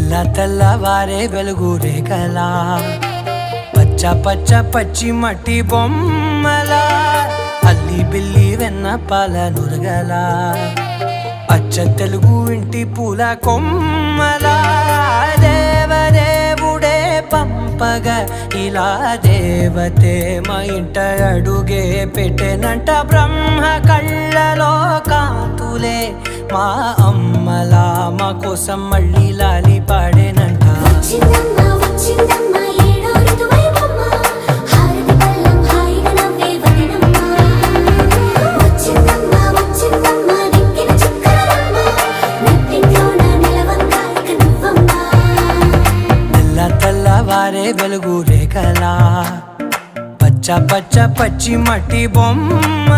తెల్ల తెల్లవారే వెలుగు రేఖలా పచ్చ పచ్చ పచ్చి మట్టి బొమ్మలా అల్లి బిల్లి వెన్న పాల నురగలా అచ్చ తెలుగు ఇంటి పూల కొమ్మలా దేవదేవుడే పంపగా ఇలా దేవతే మా ఇంట అడుగే పెట్టెనంట బ్రహ్మ కళ్ళలో కాంతులే మా అమ్మలా మా కోసం మళ్ళీ లాలి పాడేనంట. తెల్లవారే వెలుగు రేఖలా పచ్చ పచ్చ పచ్చి మట్టి బొమ్మ